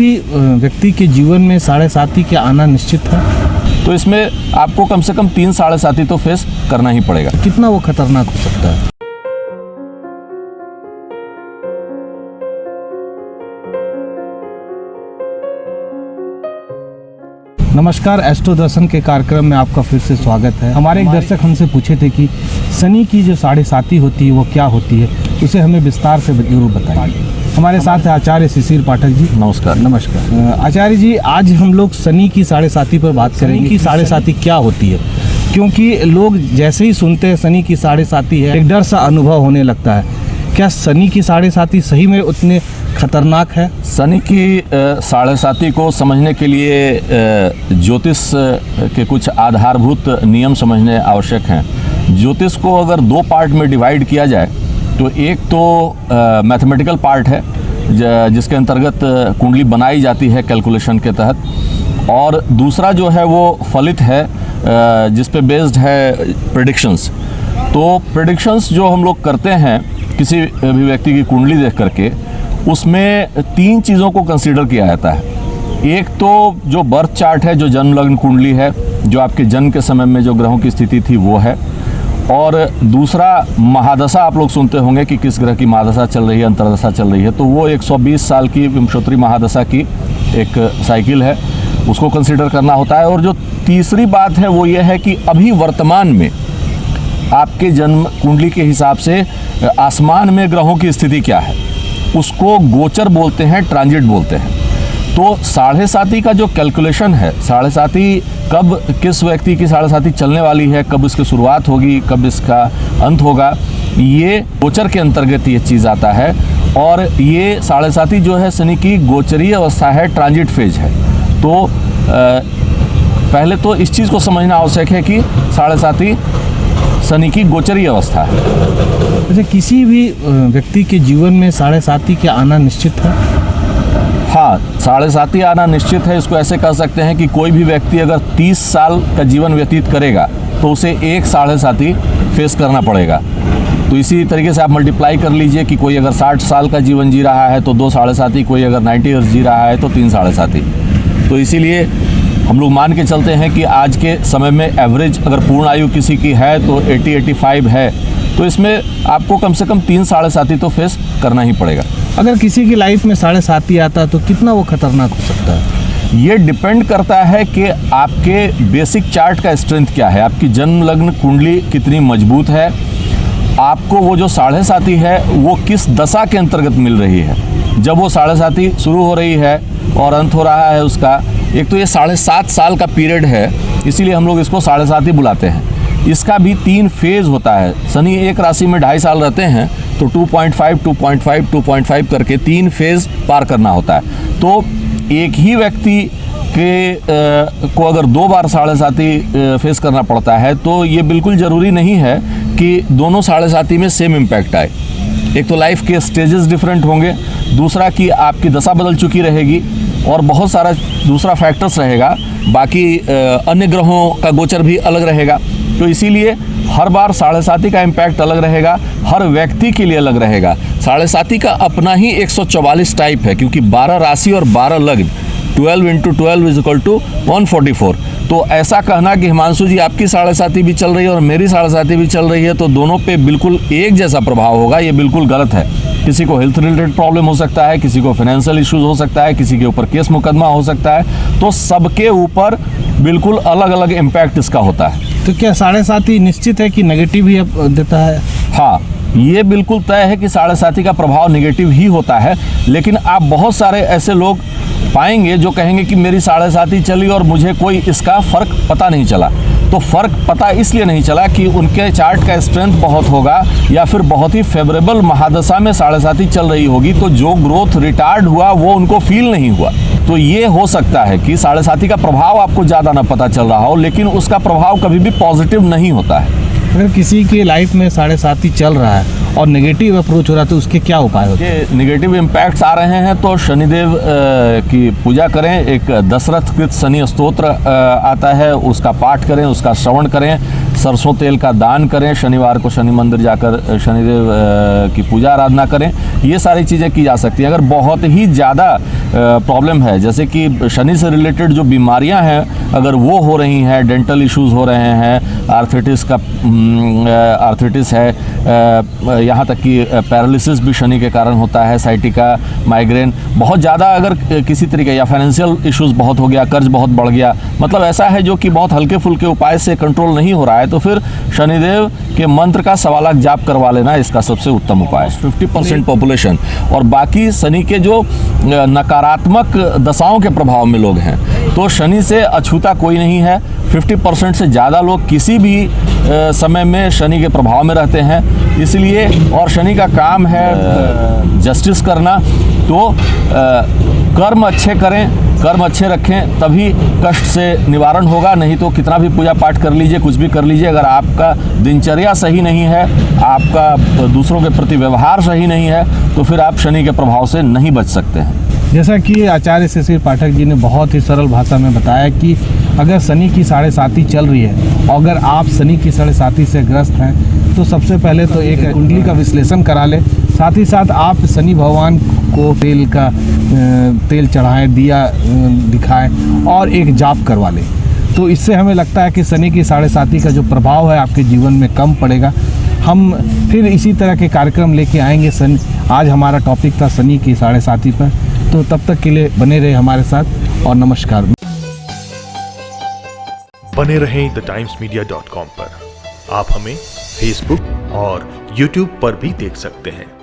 व्यक्ति के जीवन में साढ़े साथी के आना निश्चित है, तो इसमें आपको कम से कम 3 साढ़े साथी तो फेस करना ही पड़ेगा। कितना वो खतरनाक हो सकता है? नमस्कार, एस्ट्रो दर्शन के कार्यक्रम में आपका फिर से स्वागत है। हमारे एक दर्शक हमसे पूछे थे कि शनि की जो साढ़े साती होती है वो क्या होती है, उसे हमें विस्तार से जरूर बताइए। हमारे साथ है आचार्य शिशिर पाठक जी। नमस्कार। नमस्कार आचार्य जी, आज हम लोग शनि की साढ़े साती पर बात करेंगे कि साढ़े साती क्या होती है, क्योंकि लोग जैसे ही सुनते हैं शनि की साढ़े साती है एक डर सा अनुभव होने लगता है। क्या शनि की साढ़े साती सही में उतने खतरनाक है? शनि की साढ़े साती को समझने के लिए ज्योतिष के कुछ आधारभूत नियम समझने आवश्यक हैं। ज्योतिष को अगर 2 पार्ट में डिवाइड किया जाए तो एक तो मैथमेटिकल पार्ट है जिसके अंतर्गत कुंडली बनाई जाती है कैलकुलेशन के तहत, और दूसरा जो है वो फलित है जिस पे बेस्ड है प्रेडिक्शंस। तो प्रेडिक्शंस जो हम लोग करते हैं किसी भी व्यक्ति की कुंडली देख करके, उसमें 3 चीज़ों को कंसीडर किया जाता है। एक तो जो बर्थ चार्ट है, जो जन्म लग्न कुंडली है, जो आपके जन्म के समय में जो ग्रहों की स्थिति थी वो है, और दूसरा महादशा। आप लोग सुनते होंगे कि किस ग्रह की महादशा चल रही है, अंतर्दशा चल रही है, तो वो 120 साल की विंशोत्तरी महादशा की एक साइकिल है, उसको कंसीडर करना होता है। और जो तीसरी बात है वो ये है कि अभी वर्तमान में आपके जन्म कुंडली के हिसाब से आसमान में ग्रहों की स्थिति क्या है, उसको गोचर बोलते हैं, ट्रांजिट बोलते हैं। तो साढ़े साती का जो कैलकुलेशन है, साढ़े साती कब किस व्यक्ति की साढ़े साती चलने वाली है, कब इसकी शुरुआत होगी, कब इसका अंत होगा, ये गोचर के अंतर्गत ये चीज़ आता है। और ये साढ़े साती जो है शनि की गोचरीय अवस्था है, ट्रांजिट फेज है। तो पहले तो इस चीज़ को समझना आवश्यक है कि साढ़े साती शनि की गोचरीय अवस्था है। अच्छा, किसी भी व्यक्ति के जीवन में साढ़े साती के आना निश्चित है? हाँ, साढ़े साती आना निश्चित है। इसको ऐसे कह सकते हैं कि कोई भी व्यक्ति अगर 30 साल का जीवन व्यतीत करेगा तो उसे एक साढ़े साती फेस करना पड़ेगा। तो इसी तरीके से आप मल्टीप्लाई कर लीजिए कि कोई अगर 60 साल का जीवन जी रहा है तो 2 साढ़े साती, कोई अगर 90 ईयर्स जी रहा है तो 3 साढ़े साती। तो इसीलिए हम लोग मान के चलते हैं कि आज के समय में एवरेज अगर पूर्ण आयु किसी की है तो 80-85 है, तो इसमें आपको कम से कम 3 साढ़े साती तो फेस करना ही पड़ेगा। अगर किसी की लाइफ में साढ़े साती आता है तो कितना वो खतरनाक हो सकता है? ये डिपेंड करता है कि आपके बेसिक चार्ट का स्ट्रेंथ क्या है, आपकी जन्म लग्न कुंडली कितनी मजबूत है, आपको वो जो साढ़े साती है वो किस दशा के अंतर्गत मिल रही है। जब वो साढ़े साती शुरू हो रही है और अंत हो रहा है उसका, एक तो ये 7.5 साल का पीरियड है, इसीलिए हम लोग इसको साढ़े साती बुलाते हैं। इसका भी 3 फेज़ होता है। शनि एक राशि में 2.5 साल रहते हैं, तो 2.5 करके 3 फेज़ पार करना होता है। तो एक ही व्यक्ति को अगर 2 बार साढ़े साती फेस करना पड़ता है तो ये बिल्कुल ज़रूरी नहीं है कि दोनों साढ़े साती में सेम इम्पैक्ट आए। एक तो लाइफ के स्टेजेस डिफरेंट होंगे, दूसरा कि आपकी दशा बदल चुकी रहेगी, और बहुत सारा दूसरा फैक्टर्स रहेगा। बाकी अन्य ग्रहों का गोचर भी अलग रहेगा। तो इसीलिए हर बार साढ़े साती का इम्पैक्ट अलग रहेगा, हर व्यक्ति के लिए अलग रहेगा। साढ़े साती का अपना ही 144 टाइप है, क्योंकि 12 राशि और 12 लग्न, 12 × 12 = 144। तो ऐसा कहना कि हिमांशु जी आपकी साढ़े साती भी चल रही है और मेरी साढ़े साती भी चल रही है तो दोनों पे बिल्कुल एक जैसा प्रभाव होगा, ये बिल्कुल गलत है। किसी को हेल्थ रिलेटेड प्रॉब्लम हो सकता है, किसी को फाइनेंशियल इश्यूज हो सकता है, किसी के ऊपर केस मुकदमा हो सकता है, तो सबके ऊपर बिल्कुल अलग अलग इम्पैक्ट इसका होता है। तो क्या साढ़े साती निश्चित है कि नेगेटिव ही देता है? हाँ, ये बिल्कुल तय है कि साढ़े साती का प्रभाव नेगेटिव ही होता है। लेकिन आप बहुत सारे ऐसे लोग पाएंगे जो कहेंगे कि मेरी साढ़े साती चली और मुझे कोई इसका फ़र्क पता नहीं चला। तो फ़र्क पता इसलिए नहीं चला कि उनके चार्ट का स्ट्रेंथ बहुत होगा या फिर बहुत ही फेवरेबल महादशा में साढ़े साती चल रही होगी, तो जो ग्रोथ रिटार्ड हुआ वो उनको फील नहीं हुआ। तो ये हो सकता है कि साढ़े साती का प्रभाव आपको ज़्यादा ना पता चल रहा हो, लेकिन उसका प्रभाव कभी भी पॉजिटिव नहीं होता है। अगर किसी के लाइफ में 7.5 चल रहा है और नेगेटिव अप्रोच हो रहा है तो उसके क्या उपाय होते हैं? ये नेगेटिव इम्पैक्ट्स आ रहे हैं तो शनिदेव की पूजा करें। एक दशरथ कृत शनि स्तोत्र आता है, उसका पाठ करें, उसका श्रवण करें, सरसों तेल का दान करें, शनिवार को शनि मंदिर जाकर शनिदेव की पूजा आराधना करें। ये सारी चीज़ें की जा सकती हैं। अगर बहुत ही ज़्यादा प्रॉब्लम है, जैसे कि शनि से रिलेटेड जो बीमारियां हैं अगर वो हो रही हैं, डेंटल इश्यूज़ हो रहे हैं, आर्थराइटिस है, यहाँ तक कि पैरालिसिस भी शनि के कारण होता है, साइटिका, माइग्रेन, बहुत ज़्यादा अगर किसी तरीके, या फाइनेंशियल इश्यूज़ बहुत हो गया, कर्ज बहुत बढ़ गया, मतलब ऐसा है जो कि बहुत हल्के फुल्के उपाय से कंट्रोल नहीं हो रहा है, तो फिर शनिदेव के मंत्र का 1.25 लाख जाप करवा लेना इसका सबसे उत्तम उपाय। 50% पॉपुलेशन और बाकी शनि के जो नकारात्मक दशाओं के प्रभाव में लोग हैं, तो शनि से अछूता कोई नहीं है। 50% से ज़्यादा लोग किसी भी समय में शनि के प्रभाव में रहते हैं, इसलिए, और शनि का काम है जस्टिस करना, तो कर्म अच्छे करें, कर्म अच्छे रखें, तभी कष्ट से निवारण होगा। नहीं तो कितना भी पूजा पाठ कर लीजिए, कुछ भी कर लीजिए, अगर आपका दिनचर्या सही नहीं है, आपका दूसरों के प्रति व्यवहार सही नहीं है, तो फिर आप शनि के प्रभाव से नहीं बच सकते हैं। जैसा कि आचार्य शिशिर पाठक जी ने बहुत ही सरल भाषा में बताया कि अगर शनि की 7.5 चल रही है और अगर आप शनि की 7.5 से ग्रस्त हैं तो सबसे पहले तो एक कुंडली का विश्लेषण करा लें। साथ ही साथ आप शनि भगवान को तेल चढ़ाएं, दिया दिखाएं और एक जाप करवा लें। तो इससे हमें लगता है कि शनि की 7.5 का जो प्रभाव है आपके जीवन में कम पड़ेगा। हम फिर इसी तरह के कार्यक्रम लेके आएंगे। आज हमारा टॉपिक था शनि की 7.5 पर। तो तब तक के लिए बने रहे हमारे साथ और नमस्कार। बने रहें thetimesmedia.com पर। आप हमें फेसबुक और यूट्यूब पर भी देख सकते हैं।